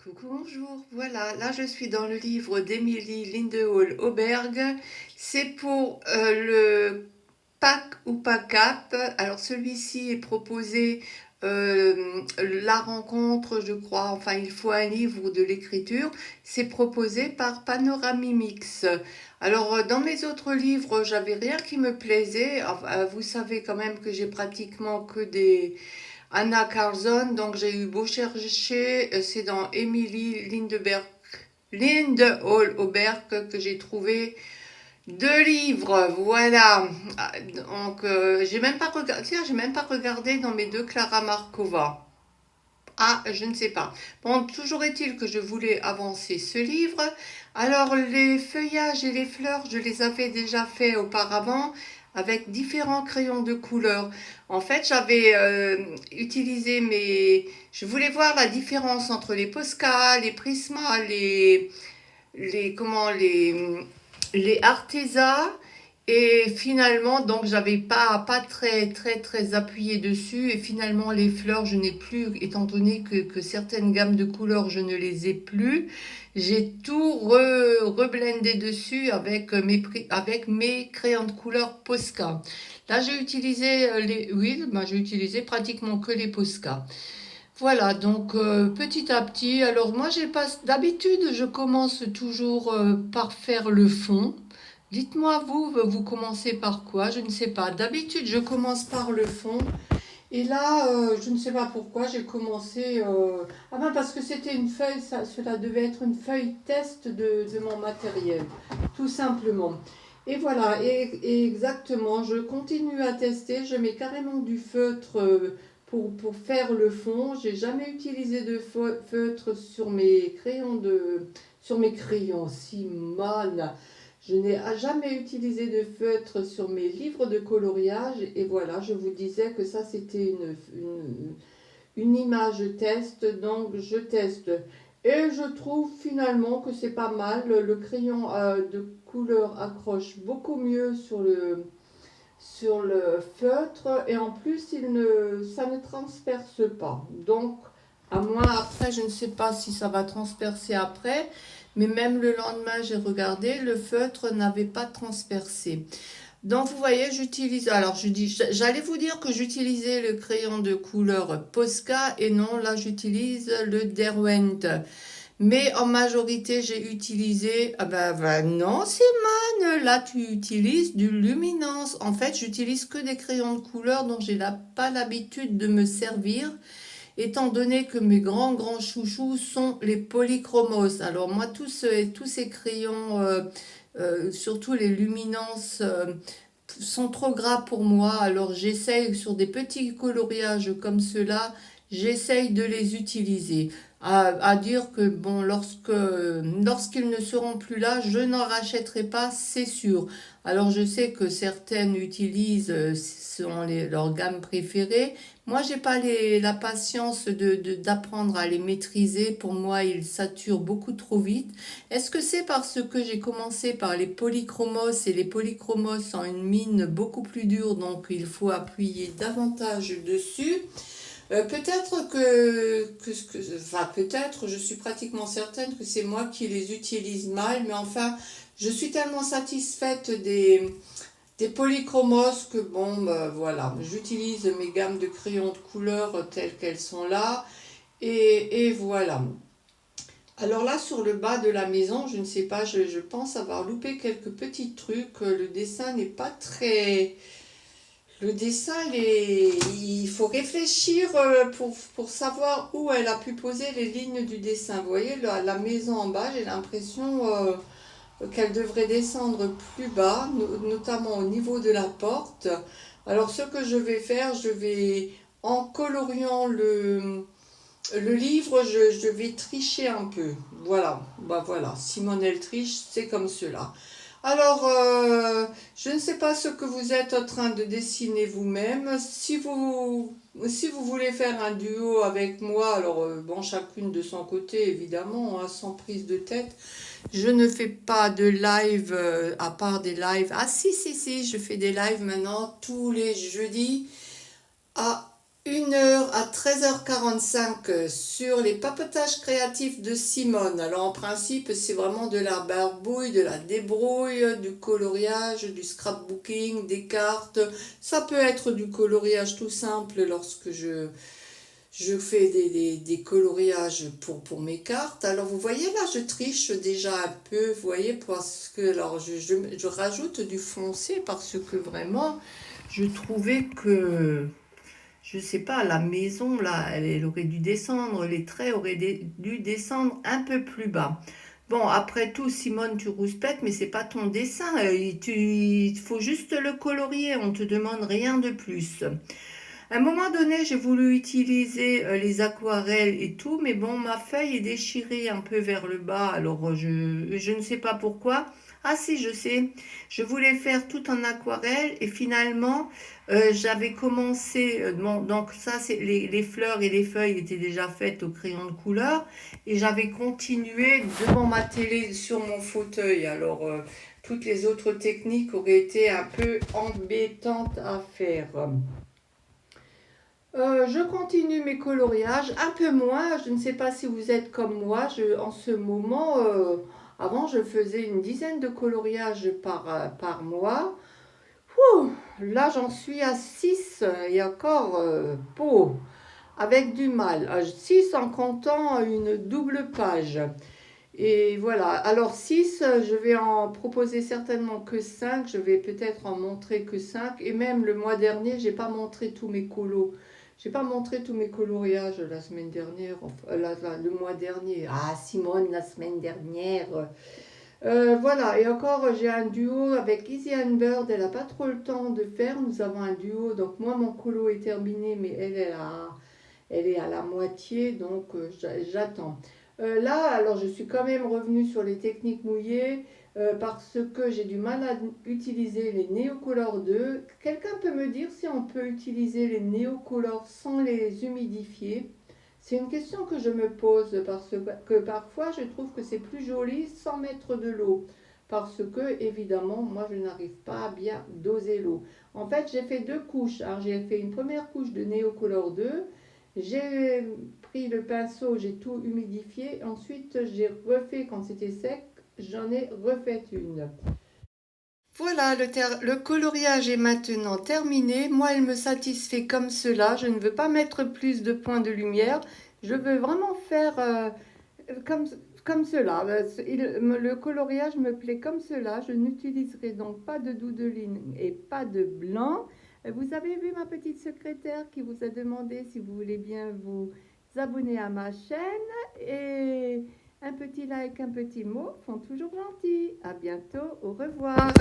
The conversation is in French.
Coucou, bonjour. Voilà, là je suis dans le livre d'Emily Lindehall Auberg. C'est pour le pack ou pack up. Alors celui-ci est proposé la rencontre, je crois. Enfin, il faut un livre ou de l'écriture. C'est proposé par Panoramimix. Alors dans mes autres livres, j'avais rien qui me plaisait. Enfin, vous savez quand même que j'ai pratiquement que des Anna Carlson, donc j'ai eu beau chercher, c'est dans Emily Lindehall Auberg que j'ai trouvé deux livres, voilà. Donc j'ai même pas regardé, tiens, j'ai même pas regardé dans mes deux Clara Markova. Ah, je ne sais pas. Bon, toujours est-il que je voulais avancer ce livre. Alors, les feuillages et les fleurs, je les avais déjà fait auparavant avec différents crayons de couleur. En fait, j'avais utilisé mes... Je voulais voir la différence entre les Posca, les Prisma, comment, les Arteza. Et finalement, donc j'avais pas très appuyé dessus. Et finalement, les fleurs, je n'ai plus, étant donné que certaines gammes de couleurs, je ne les ai plus. J'ai tout reblendé dessus avec mes crayons de couleur Posca. Là, j'ai utilisé les huiles, ben, j'ai utilisé pratiquement que les Posca. Voilà, donc petit à petit, alors moi j'ai pas d'habitude, je commence toujours par faire le fond. Dites-moi vous commencez par quoi? Je ne sais pas. D'habitude, je commence par le fond. Et là, je ne sais pas pourquoi, j'ai commencé. Ah ben parce que c'était une feuille, cela devait être une feuille test de mon matériel, tout simplement. Et voilà, et exactement, je continue à tester, je mets carrément du feutre pour faire le fond. J'ai jamais utilisé de feutre sur mes crayons, si mal. Je n'ai jamais utilisé de feutre sur mes livres de coloriage et voilà, je vous disais que ça c'était une image test, donc je teste. Et je trouve finalement que c'est pas mal, le crayon de couleur accroche beaucoup mieux sur le feutre et en plus ça ne transperce pas. Donc à moins après, je ne sais pas si ça va transpercer après, mais même le lendemain, j'ai regardé, le feutre n'avait pas transpercé. Donc vous voyez, j'utilise, alors j'allais vous dire que j'utilisais le crayon de couleur Posca et non, là j'utilise le Derwent. Mais en majorité, j'ai utilisé, ah ben non, Simone, là tu utilises du Luminance. En fait, j'utilise que des crayons de couleur dont j'ai pas l'habitude de me servir étant donné que mes grands chouchous sont les polychromos. Alors moi, tous ces crayons, surtout les luminances, sont trop gras pour moi. Alors j'essaye sur des petits coloriages comme ceux-là, j'essaye de les utiliser. À dire que bon, lorsqu'ils ne seront plus là, je n'en rachèterai pas, c'est sûr. Alors je sais que certaines utilisent, leurs gammes préférées. Moi, j'ai pas la patience d'apprendre à les maîtriser. Pour moi, ils saturent beaucoup trop vite. Est-ce que c'est parce que j'ai commencé par les polychromos et les polychromos ont une mine beaucoup plus dure, donc il faut appuyer davantage dessus? Peut-être enfin peut-être, je suis pratiquement certaine que c'est moi qui les utilise mal, mais enfin, je suis tellement satisfaite des polychromos que bon, ben, voilà, j'utilise mes gammes de crayons de couleur telles qu'elles sont là, et voilà. Alors là, sur le bas de la maison, je ne sais pas, je pense avoir loupé quelques petits trucs. Le dessin n'est pas très... Le dessin, il faut réfléchir pour savoir où elle a pu poser les lignes du dessin. Vous voyez, la maison en bas, j'ai l'impression qu'elle devrait descendre plus bas, notamment au niveau de la porte. Alors ce que je vais faire, je vais, en coloriant le livre, je vais tricher un peu. Voilà, bah voilà, Simone elle triche, c'est comme cela. Alors, je ne sais pas ce que vous êtes en train de dessiner vous-même. Si vous voulez faire un duo avec moi, alors bon, chacune de son côté, évidemment, hein, sans prise de tête. Je ne fais pas de live à part des lives. Ah si, je fais des lives maintenant tous les jeudis à 1 heure à 13h45 sur les papotages créatifs de Simone. Alors en principe, c'est vraiment de la barbouille, de la débrouille, du coloriage, du scrapbooking, des cartes. Ça peut être du coloriage tout simple lorsque je fais des coloriages pour mes cartes. Alors vous voyez là, je triche déjà un peu, vous voyez, parce que alors je rajoute du foncé parce que vraiment, je trouvais que je sais pas, la maison, là, elle aurait dû descendre, les traits auraient dû descendre un peu plus bas. Bon, après tout, Simone, tu rouspètes, mais c'est pas ton dessin. Il faut juste le colorier, on te demande rien de plus. À un moment donné, j'ai voulu utiliser les aquarelles et tout, mais bon, ma feuille est déchirée un peu vers le bas, alors je ne sais pas pourquoi. Ah si, je sais, je voulais faire tout en aquarelle et finalement, j'avais commencé, donc ça, c'est les fleurs et les feuilles étaient déjà faites au crayon de couleur et j'avais continué devant ma télé sur mon fauteuil. Alors, toutes les autres techniques auraient été un peu embêtantes à faire. Je continue mes coloriages, un peu moins, je ne sais pas si vous êtes comme moi, en ce moment, avant je faisais une dizaine de coloriages par mois. Ouh, là j'en suis à 6 et encore, avec du mal. 6 en comptant une double page. Et voilà, alors 6, je vais en proposer certainement que 5, je vais peut-être en montrer que 5. Et même le mois dernier, j'ai pas montré tous mes colos. J'ai pas montré tous mes coloriages la semaine dernière, enfin, le mois dernier. Ah, Simone, la semaine dernière. Voilà, et encore, j'ai un duo avec Easy and Bird, elle n'a pas trop le temps de faire. Nous avons un duo, donc moi, mon colo est terminé, mais elle est à la moitié, donc j'attends. Là, alors je suis quand même revenue sur les techniques mouillées parce que j'ai du mal à utiliser les Neocolor 2. Quelqu'un peut me dire si on peut utiliser les Neocolor sans les humidifier? C'est une question que je me pose parce que parfois je trouve que c'est plus joli sans mettre de l'eau. Parce que, évidemment, moi je n'arrive pas à bien doser l'eau. En fait, j'ai fait deux couches. Alors, j'ai fait une première couche de Neocolor 2. J'ai pris le pinceau, j'ai tout humidifié. Ensuite, j'ai refait quand c'était sec, j'en ai refait une. Voilà, le coloriage est maintenant terminé. Moi, il me satisfait comme cela. Je ne veux pas mettre plus de points de lumière. Je veux vraiment faire comme, comme cela. Le coloriage me plaît comme cela. Je n'utiliserai donc pas de doudeline et pas de blanc. Vous avez vu ma petite secrétaire qui vous a demandé si vous voulez bien vous abonner à ma chaîne. Et un petit like, un petit mot font toujours gentil. À bientôt, au revoir.